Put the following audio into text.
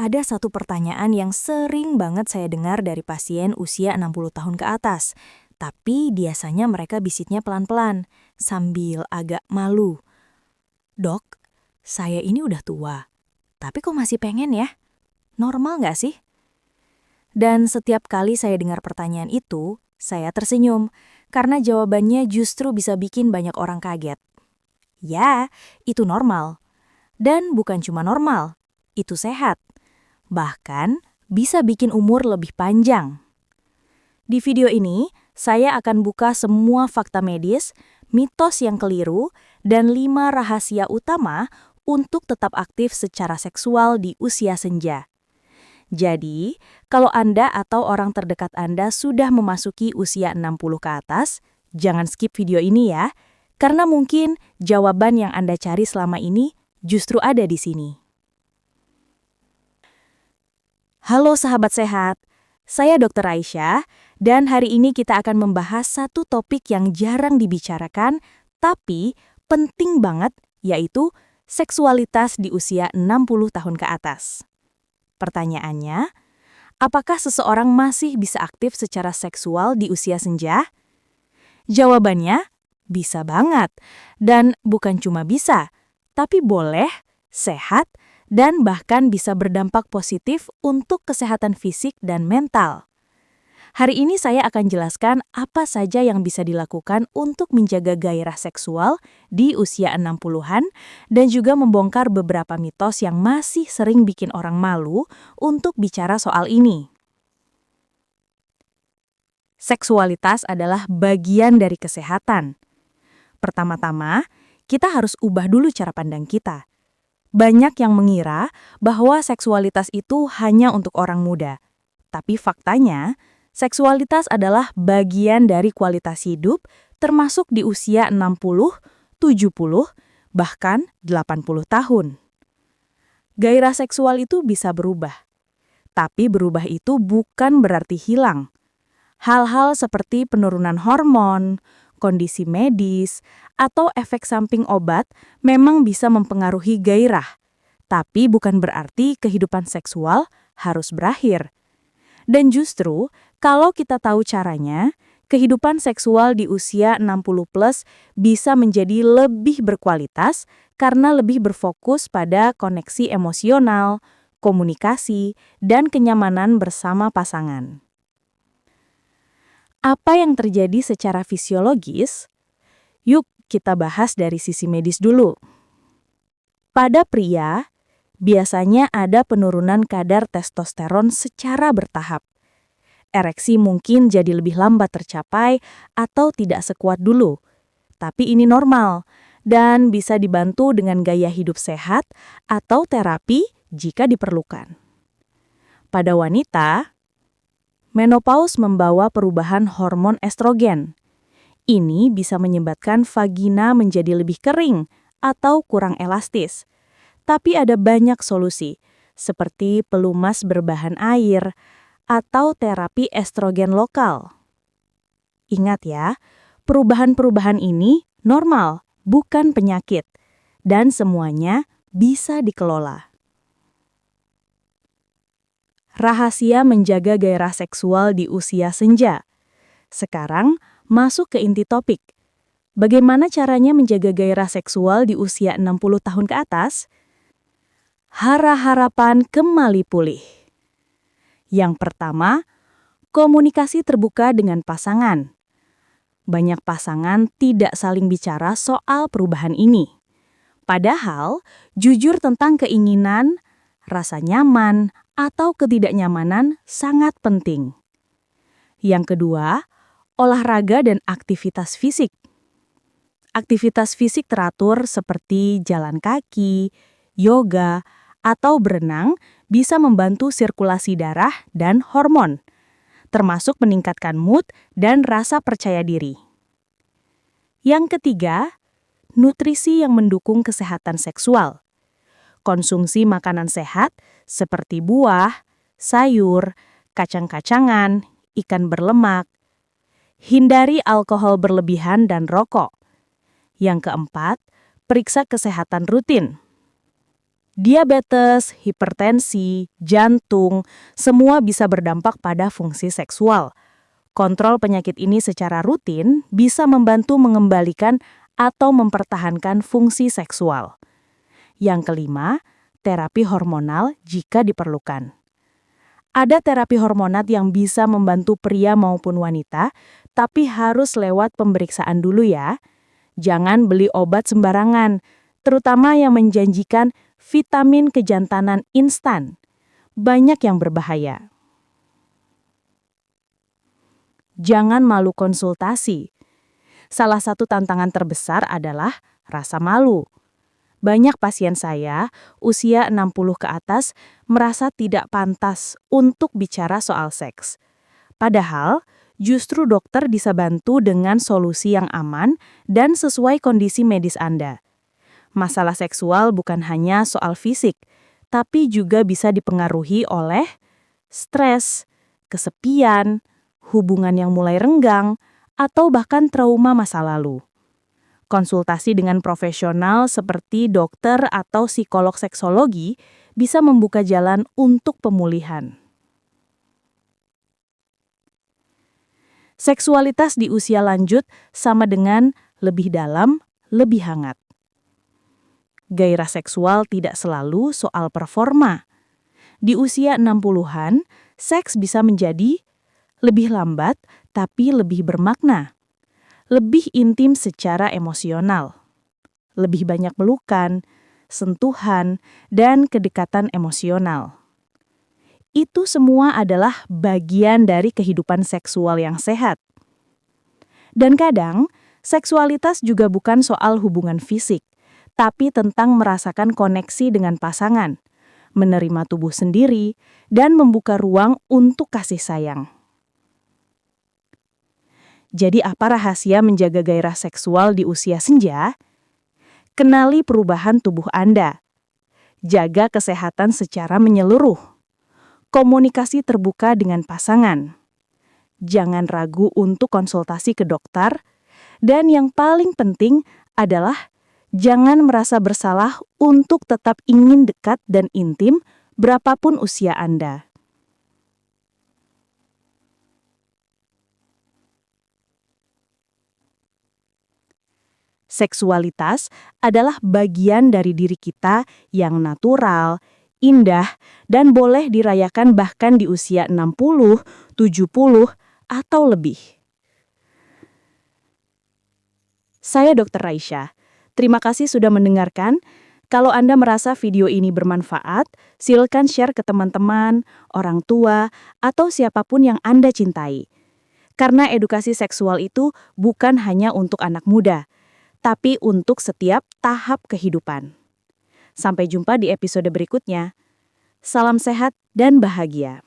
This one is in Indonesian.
Ada satu pertanyaan yang sering banget saya dengar dari pasien usia 60 tahun ke atas. Tapi biasanya mereka bisiknya pelan-pelan, sambil agak malu. Dok, saya ini udah tua, tapi kok masih pengen ya? Normal nggak sih? Dan setiap kali saya dengar pertanyaan itu, saya tersenyum, karena jawabannya justru bisa bikin banyak orang kaget. Ya, itu normal. Dan bukan cuma normal, itu sehat. Bahkan bisa bikin umur lebih panjang. Di video ini, saya akan buka semua fakta medis, mitos yang keliru, dan 5 rahasia utama untuk tetap aktif secara seksual di usia senja. Jadi, kalau Anda atau orang terdekat Anda sudah memasuki usia 60 ke atas, jangan skip video ini ya, karena mungkin jawaban yang Anda cari selama ini justru ada di sini. Halo sahabat sehat, saya Dr. Aisyah, dan hari ini kita akan membahas satu topik yang jarang dibicarakan, tapi penting banget, yaitu seksualitas di usia 60 tahun ke atas. Pertanyaannya, apakah seseorang masih bisa aktif secara seksual di usia senja? Jawabannya, bisa banget. Dan bukan cuma bisa, tapi boleh, sehat, dan bahkan bisa berdampak positif untuk kesehatan fisik dan mental. Hari ini saya akan jelaskan apa saja yang bisa dilakukan untuk menjaga gairah seksual di usia 60-an dan juga membongkar beberapa mitos yang masih sering bikin orang malu untuk bicara soal ini. Seksualitas adalah bagian dari kesehatan. Pertama-tama, kita harus ubah dulu cara pandang kita. Banyak yang mengira bahwa seksualitas itu hanya untuk orang muda. Tapi faktanya, seksualitas adalah bagian dari kualitas hidup termasuk di usia 60, 70, bahkan 80 tahun. Gairah seksual itu bisa berubah. Tapi berubah itu bukan berarti hilang. Hal-hal seperti penurunan hormon, kondisi medis, atau efek samping obat memang bisa mempengaruhi gairah. Tapi bukan berarti kehidupan seksual harus berakhir. Dan justru, kalau kita tahu caranya, kehidupan seksual di usia 60 plus bisa menjadi lebih berkualitas karena lebih berfokus pada koneksi emosional, komunikasi, dan kenyamanan bersama pasangan. Apa yang terjadi secara fisiologis? Yuk kita bahas dari sisi medis dulu. Pada pria, biasanya ada penurunan kadar testosteron secara bertahap. Ereksi mungkin jadi lebih lambat tercapai atau tidak sekuat dulu. Tapi ini normal dan bisa dibantu dengan gaya hidup sehat atau terapi jika diperlukan. Pada wanita, menopause membawa perubahan hormon estrogen. Ini bisa menyebabkan vagina menjadi lebih kering atau kurang elastis. Tapi ada banyak solusi, seperti pelumas berbahan air atau terapi estrogen lokal. Ingat ya, perubahan-perubahan ini normal, bukan penyakit, dan semuanya bisa dikelola. Rahasia menjaga gairah seksual di usia senja. Sekarang, masuk ke inti topik. Bagaimana caranya menjaga gairah seksual di usia 60 tahun ke atas? Hara-harapan kembali pulih. Yang pertama, komunikasi terbuka dengan pasangan. Banyak pasangan tidak saling bicara soal perubahan ini. Padahal, jujur tentang keinginan, rasa nyaman, atau ketidaknyamanan sangat penting. Yang kedua, olahraga dan aktivitas fisik. Aktivitas fisik teratur seperti jalan kaki, yoga, atau berenang bisa membantu sirkulasi darah dan hormon, termasuk meningkatkan mood dan rasa percaya diri. Yang ketiga, nutrisi yang mendukung kesehatan seksual. Konsumsi makanan sehat seperti buah, sayur, kacang-kacangan, ikan berlemak. Hindari alkohol berlebihan dan rokok. Yang keempat, periksa kesehatan rutin. Diabetes, hipertensi, jantung, semua bisa berdampak pada fungsi seksual. Kontrol penyakit ini secara rutin bisa membantu mengembalikan atau mempertahankan fungsi seksual. Yang kelima, terapi hormonal jika diperlukan. Ada terapi hormonat yang bisa membantu pria maupun wanita, tapi harus lewat pemeriksaan dulu ya. Jangan beli obat sembarangan, terutama yang menjanjikan vitamin kejantanan instan. Banyak yang berbahaya. Jangan malu konsultasi. Salah satu tantangan terbesar adalah rasa malu. Banyak pasien saya, usia 60 ke atas, merasa tidak pantas untuk bicara soal seks. Padahal, justru dokter bisa bantu dengan solusi yang aman dan sesuai kondisi medis Anda. Masalah seksual bukan hanya soal fisik, tapi juga bisa dipengaruhi oleh stres, kesepian, hubungan yang mulai renggang, atau bahkan trauma masa lalu. Konsultasi dengan profesional seperti dokter atau psikolog seksologi bisa membuka jalan untuk pemulihan. Seksualitas di usia lanjut sama dengan lebih dalam, lebih hangat. Gairah seksual tidak selalu soal performa. Di usia 60-an, seks bisa menjadi lebih lambat tapi lebih bermakna. Lebih intim secara emosional. Lebih banyak pelukan, sentuhan, dan kedekatan emosional. Itu semua adalah bagian dari kehidupan seksual yang sehat. Dan kadang, seksualitas juga bukan soal hubungan fisik, tapi tentang merasakan koneksi dengan pasangan, menerima tubuh sendiri, dan membuka ruang untuk kasih sayang. Jadi apa rahasia menjaga gairah seksual di usia senja? Kenali perubahan tubuh Anda. Jaga kesehatan secara menyeluruh. Komunikasi terbuka dengan pasangan. Jangan ragu untuk konsultasi ke dokter. Dan yang paling penting adalah jangan merasa bersalah untuk tetap ingin dekat dan intim berapapun usia Anda. Seksualitas adalah bagian dari diri kita yang natural, indah, dan boleh dirayakan bahkan di usia 60, 70, atau lebih. Saya Dr. Raisya. Terima kasih sudah mendengarkan. Kalau Anda merasa video ini bermanfaat, silakan share ke teman-teman, orang tua, atau siapapun yang Anda cintai. Karena edukasi seksual itu bukan hanya untuk anak muda, tapi untuk setiap tahap kehidupan. Sampai jumpa di episode berikutnya. Salam sehat dan bahagia.